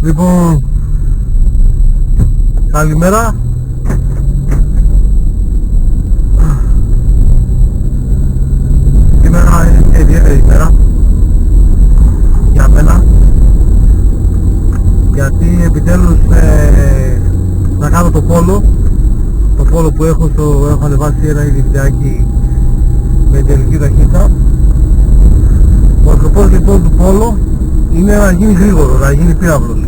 Λοιπόν, καλημέρα. Σήμερα είναι ιδιαίτερη ημέρα για μένα, γιατί επιτέλους να κάνω το πόλο που έχω ανεβάσει ένα ήδη βιντεάκι με τελική ταχύτητα. Ο σκοπός λοιπόν του πόλο είναι να γίνει γρήγορο, να γίνει πύραυλος.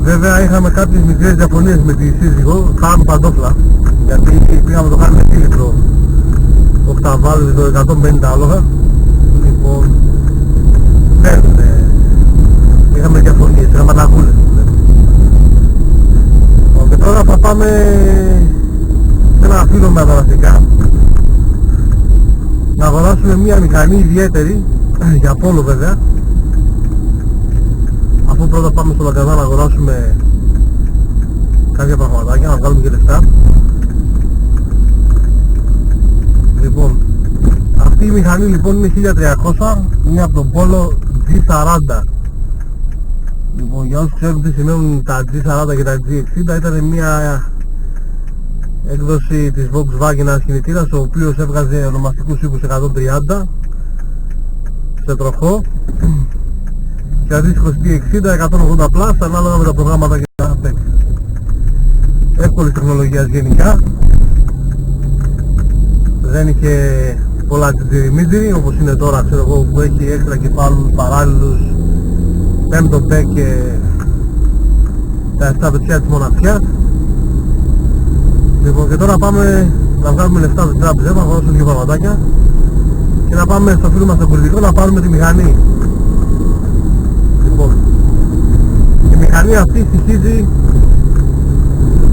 Βέβαια είχαμε κάποιες μικρές διαφωνίες με τη σύζυγο, κάναμε παντόφλα, γιατί πήγαμε το κάνουμε φίλτρο οκταβάδες το 150 άλογα. Λοιπόν, είχαμε διαφωνίες, είχαμε αναγούλες. Και τώρα θα πάμε σε ένα φίλο με αγοραστικά να αγοράσουμε μια μηχανή ιδιαίτερη για πόλο βέβαια, αφού πρώτα πάμε στο μαγκαζά να αγοράσουμε κάποια πραγματάκια, να βγάλουμε και λεφτά. Λοιπόν, αυτή η μηχανή λοιπόν είναι 1300, είναι από τον πόλο G40. Λοιπόν, για όσους ξέρουν τι σημαίνουν τα G40 και τα G60, ήταν μια έκδοση της Volkswagen, ένας κινητήρας ο οποίος έβγαζε ονομαστικούς ήχους 130 σε τροχό, και αντίστοιχος G60 180 plus ανάλογα με τα προγράμματα και τα specs. Εύκολης τεχνολογίας γενικά, δεν είχε πολλά τζιριμίτζιρι όπως είναι τώρα, ξέρω εγώ, που έχει έξτρα κεφάλους παράλληλους, πέμπτο μπέκ και τα 7 πετσιά της μοναξιάς. Λοιπόν, και τώρα πάμε να βγάλουμε λεφτά στην τράπεζα, να αγοράσουμε δύο πραγματάκια και να πάμε στο φίλο μας στον πολιτικό να πάρουμε τη μηχανή. Λοιπόν, η μηχανή αυτή στοιχίζει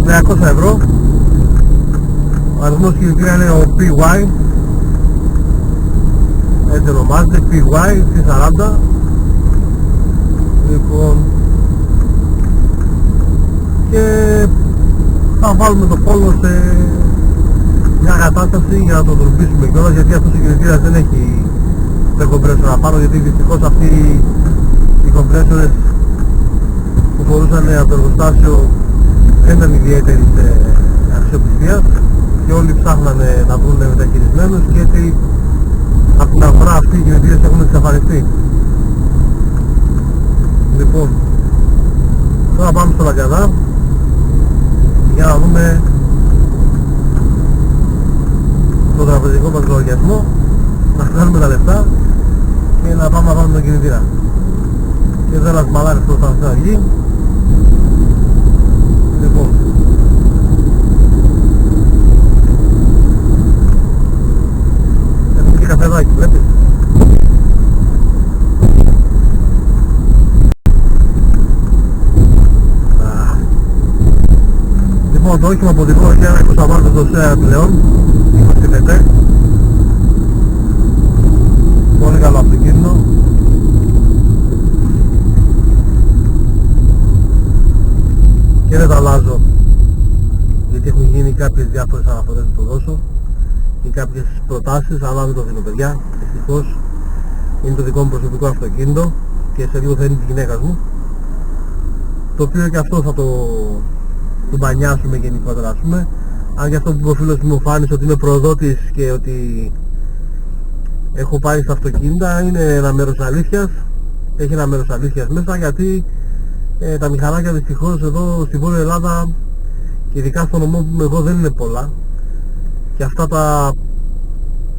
300 ευρώ. Ο αριθμός κινητήρα είναι ο PY, έτσι ονομάζεται, PY C40. Λοιπόν, και θα βάλουμε το πόλο σε μια κατάσταση για να το δουλπίσουμε κιόλας, γιατί αυτός ο κινητήρας δεν έχει το κομπρέσορ απάνω, γιατί δυστυχώς αυτοί οι κομπρέσορες που φορούσαν από το εργοστάσιο δεν ήταν ιδιαίτερης αξιοπιστίας και όλοι ψάχνανε να βρουν μεταχειρισμένους, και έτσι από την αγορά αυτοί οι κινητήρες έχουν εξαφανιστεί. Λοιπόν, τώρα πάμε στο Λαγκαδά για να δούμε το τραπεζικό μας λογαριασμό, να βγάλουμε τα λεφτά και να πάμε να βάλουμε τον κινητήρα. Και εδώ ένας μαλάρες προς τα βγει. Λοιπόν, έχουμε και καφεδάκι, βλέπεις. Λοιπόν, το όχημα ποδικό έχει ένα 20 βάρτο το ΣΕΑ πλέον, 25. Πολύ καλό αυτοκίνητο. Και δεν τα αλλάζω, γιατί έχουν γίνει κάποιες διάφορες αναφορές να το δώσω και κάποιες προτάσεις, αλλά δεν το δίνω παιδιά, δυστυχώς. Είναι το δικό μου προσωπικό αυτοκίνητο και σε λίγο θα είναι της γυναίκας μου, το οποίο και αυτό θα το μπανιάσουμε γενικότερα, ας πούμε. Αν και αυτό που ο φίλος μου φάνησε ότι είμαι προδότης και ότι έχω πάει στα αυτοκίνητα, είναι ένα μέρος αλήθειας. Έχει ένα μέρος αλήθειας μέσα, γιατί τα μηχανάκια δυστυχώς εδώ στη Βόρεια Ελλάδα και ειδικά στο νομό που είμαι εγώ δεν είναι πολλά, και αυτά τα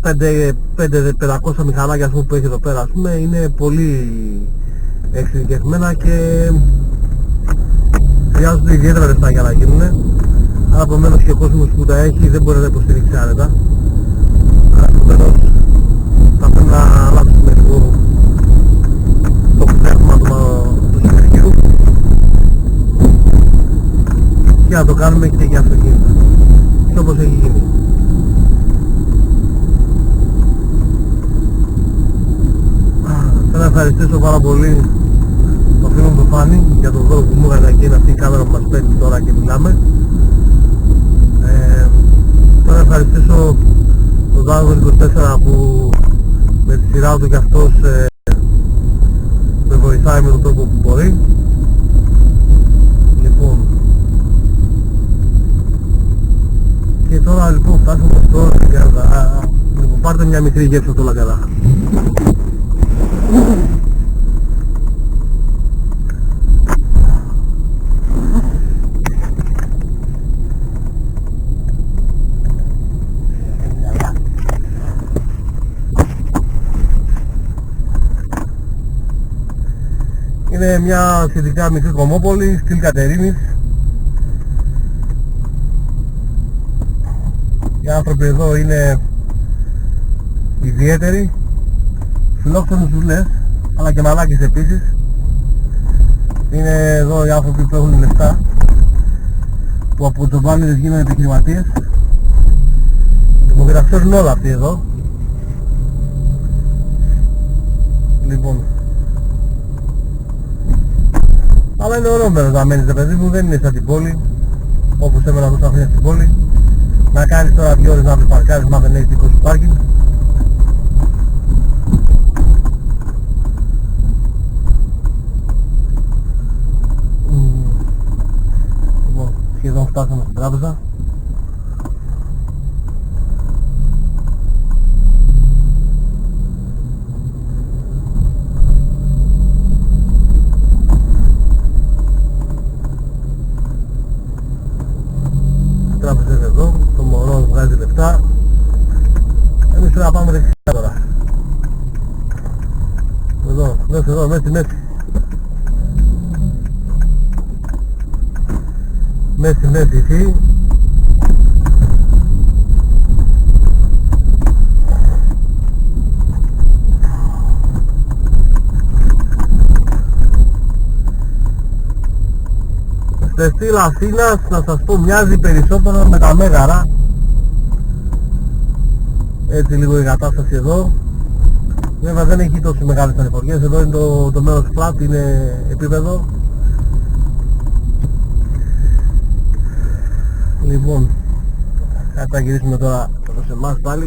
500 μηχανάκια, ας πούμε, που έχει εδώ πέρα, ας πούμε, είναι πολύ εξειδικευμένα και χρειάζονται ιδιαίτερα λεφτά για να γίνουν. Άρα επομένως και ο κόσμος που τα έχει δεν μπορεί να τα υποστηρίξει άνετα. Άρα επομένως θα πρέπει να αλλάξουμε λίγο το πνεύμα του συνεργείου και να το κάνουμε και για αυτοκίνητα, και όπως έχει γίνει. Θέλω να ευχαριστήσω πάρα πολύ το φίλο μου το Φάνη για τον δώρο που μου έκανε, και είναι αυτή η κάμερα που μας παίρνει τώρα και μιλάμε. Θέλω να ευχαριστήσω τον Dragon 24 που με τη σειρά του κι αυτός με βοηθάει βοηθάει με τον τρόπο που μπορεί. Λοιπόν, και τώρα λοιπόν φτάσαμε στο Λαγκαδά. Λοιπόν, πάρτε μια μικρή γεύση από το Λαγκαδά. Είναι μια σχετικά μικρή κομμόπολη, στυλ Κατερίνης. Οι άνθρωποι εδώ είναι ιδιαίτεροι, φιλόξενους τους λες, αλλά και μαλάκες επίσης. Είναι εδώ οι άνθρωποι που έχουν λεφτά, που από τσομπάνιδες γίνονται επιχειρηματίες. Και τα ξέρουν όλα αυτοί εδώ. Λοιπόν, αλλά είναι ωραίο μέρος να μένεις, παιδί μου, δεν είναι σαν την πόλη, όπως έμενα τόσα χρόνια στην πόλη. Να κάνεις τώρα 2 ώρες να βρεις παρκάρεις, μα δεν έχεις δικό σου πάρκινγκ. Λοιπόν, σχεδόν φτάσαμε στην τράπεζα. Τράπεζες εδώ, το μωρό βγάζει λεφτά. Εμείς πρέπει να πάμε δεξιά τώρα. Εδώ, μέσα στη μέση. Μέση εκεί. Σε στυλ Αθήνας, να σας πω, μοιάζει περισσότερο με τα Μέγαρα. Έτσι λίγο η κατάσταση εδώ. Βέβαια δεν έχει τόσο μεγάλες ανηφοριές. Εδώ είναι το μέρος flat, είναι επίπεδο. Λοιπόν, θα γυρίσουμε τώρα εδώ σε εμάς πάλι.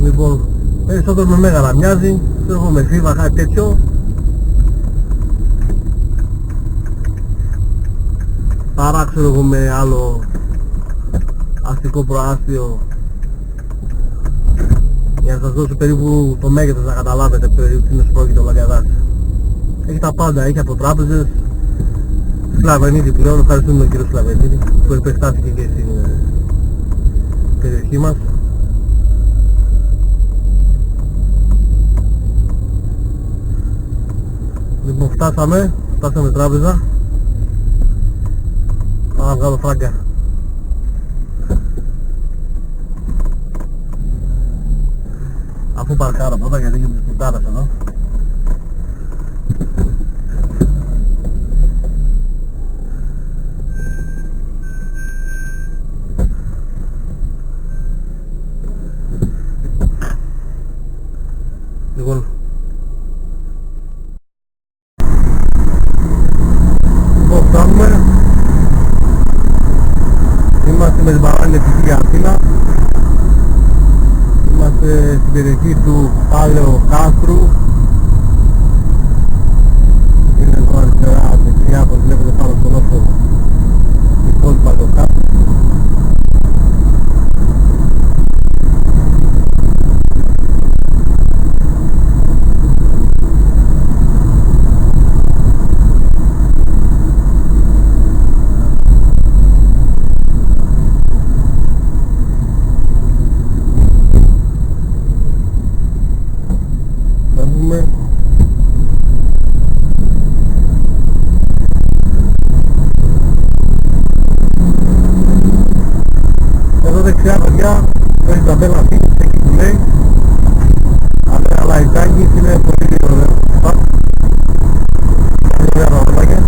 Λοιπόν, περισσότερο με Μέγαρα μοιάζει, ξέρω με Φίβα, κάτι τέτοιο. Παρά ξέρω εγώ με άλλο αστικό προάστιο, για να σας δώσω περίπου το μέγεθος να καταλάβετε περίπου τι είναι πρόκειται ο Λαγκαδάς. Έχει τα πάντα, έχει από τράπεζες, Σλαβενίδη πλέον, ευχαριστούμε τον κύριο Σλαβενίδη που επεκτάθηκε και στην περιοχή μας. Λοιπόν, φτάσαμε τράπεζα. Πάω να βγάλω φράγκα. Αφού παρκάρω πρώτα γιατί έχει τις πουτάρες εδώ. Λοιπόν, φτάνουμε. Είμαστε με την παράλληλη πηγή για Αθήνα. Είμαστε στην περιοχή του Πάλαιο Κάστρου. Είναι εδώ αριστερά, δεξιά, όπως βλέπετε πάνω στον όσο η πόλη του Πάλαιο Κάστρου. Εδώ δεξιά παιδιά έχει τα μπέλα αυτή, εκεί που λέει αλλά η τάγκη είναι πολύ ωραίο. Είναι ωραία πραγματάκια.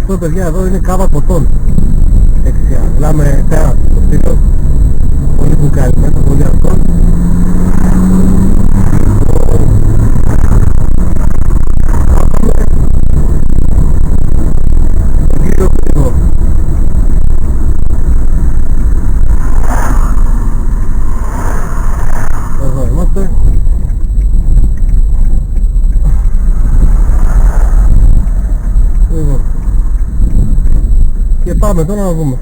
Αυτό παιδιά εδώ είναι κάβα ποτών. Δεξιά. Μιλάμε τέρας στο στήλο. Πολύ μπουκάλι μέσα, πολύ αλκοόλ. Εδώ είμαστε. Λοιπόν. Και πάμε τώρα να δούμε.